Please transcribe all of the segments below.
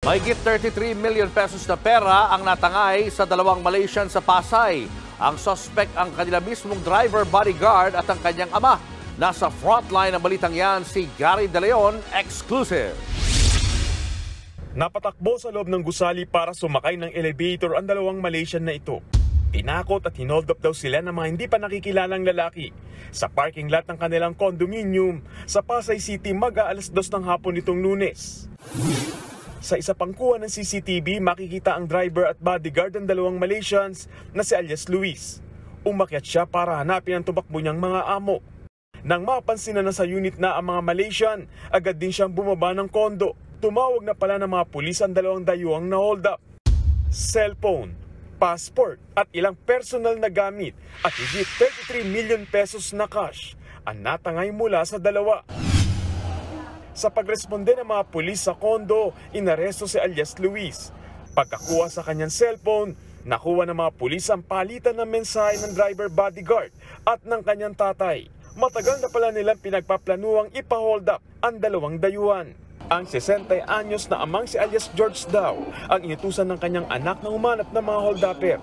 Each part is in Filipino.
Mahigit 33 million pesos na pera ang natangay sa dalawang Malaysian sa Pasay. Ang suspect ang kanila mismong driver, bodyguard at ang kanyang ama. Nasa frontline ng balitang yan si Gary De Leon, exclusive. Napatakbo sa loob ng gusali para sumakay ng elevator ang dalawang Malaysian na ito. Tinakot at hinold up daw sila ng mga hindi pa nakikilalang lalaki sa parking lot ng kanilang condominium sa Pasay City mag-aalas 2 ng hapon nitong Lunes. Sa isa pang kuha ng CCTV, makikita ang driver at bodyguard ng dalawang Malaysians na si alias Luis. Umakyat siya para hanapin ang tumakbo niyang mga amo. Nang mapansin na nasa unit na ang mga Malaysian, agad din siyang bumaba ng kondo. Tumawag na pala ng mga pulis ang dalawang dayuhang na hold up. Cellphone, passport at ilang personal na gamit at higit 33 million pesos na cash ang natangay mula sa dalawa. Sa pagresponde ng mga pulis sa kondo, inaresto si alias Luis. Pagkakuha sa kanyang cellphone, nakuha ng mga pulis ang palitan ng mensahe ng driver bodyguard at ng kanyang tatay. Matagal na pala nilang pinagpaplanuang ipa-hold up ang dalawang dayuhan. Ang 60 anyos na amang si alias George daw ang inutusan ng kanyang anak na humanap ng mga hold-upper.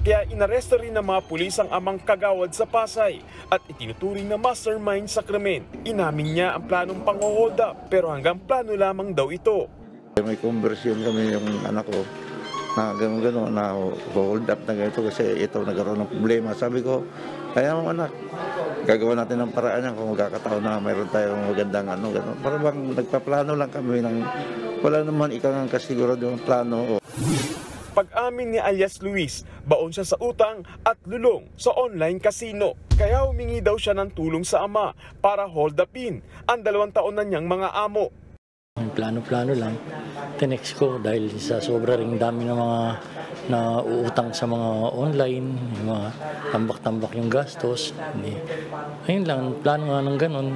Kaya inaresto rin ng mga pulis ang amang kagawad sa Pasay at itinuturing na mastermind sa krimen. Inamin niya ang planong pang-hold up pero hanggang plano lamang daw ito. May conversion kami yung anak ko na gano'n na hold up na ganito kasi ito nagkaroon ng problema. Sabi ko, kaya mo anak, gagawa natin ng paraan yan kung magkakataon na mayroon tayong magandang gano'n. Para bang nagpaplano lang kami ng wala naman ikang kasigurado yung plano. Pag-amin ni alias Luis, baon siya sa utang at lulong sa online casino. Kaya humingi daw siya ng tulong sa ama para hold upin ang 2 taon na niyang mga amo. Plano-plano lang. Tinext ko dahil sa sobra ring dami ng mga nauutang sa mga online, yung mga tambak-tambak yung gastos. Ayun lang, plano nga ng ganon.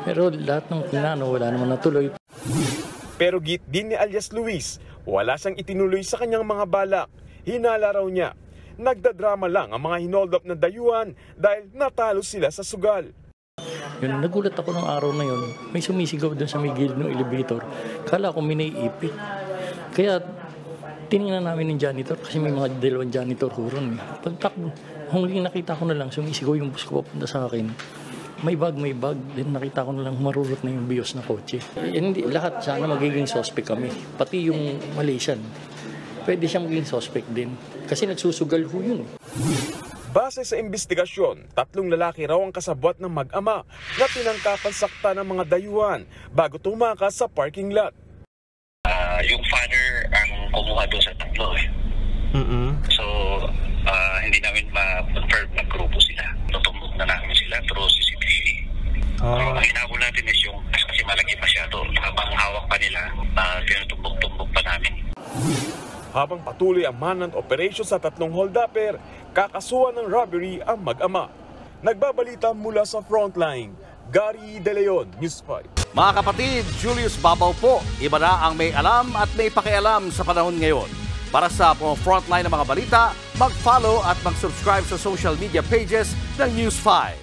Pero lahat ng pinano, wala naman natuloy. Pero git din ni alias Luis, wala siyang itinuloy sa kanyang mga balak. Hinala raw niya, nagdadrama lang ang mga hinold up na dayuhan dahil natalo sila sa sugal. Yun, nagulat ako ng araw na yun. May sumisigaw doon sa may gilid ng elevator. Kala ko may naiipit. Kaya tinignan namin ng janitor kasi may mga dalawang janitor huron. Pagtakbo, huling nakita ko na lang sumisigaw yung bus ko papunta sa akin. May bag. Then nakita ko na lang marurot na yung biyos na kotse. Hindi, lahat sana magiging suspect kami. Pati yung Malaysian. Pwede siyang maging suspect din. Kasi nagsusugal ho yun. Base sa investigasyon, 3 lalaki raw ang kasabwat ng mag-ama na pinangkapan sakta ng mga dayuhan bago tumakas sa parking lot. Yung father ang kumuha doon sa 3 So, hindi namin ma-confirm na grupo sila. Tutumbok na namin sila through CCTV. Ang hinabol natin is yung kasi malaki masyado. Habang hawak pa nila, tinutumbok-tumbok pa namin. Habang patuloy ang manhunt operation sa 3 hold-upper, kakasuhan ng robbery ang mag-ama. Nagbabalita mula sa frontline, Gary De Leon, News 5. Mga kapatid, Julius Babaw po. Iba na ang may alam at may pakialam sa panahon ngayon. Para sa frontline ng mga balita, mag-follow at mag-subscribe sa social media pages ng News 5.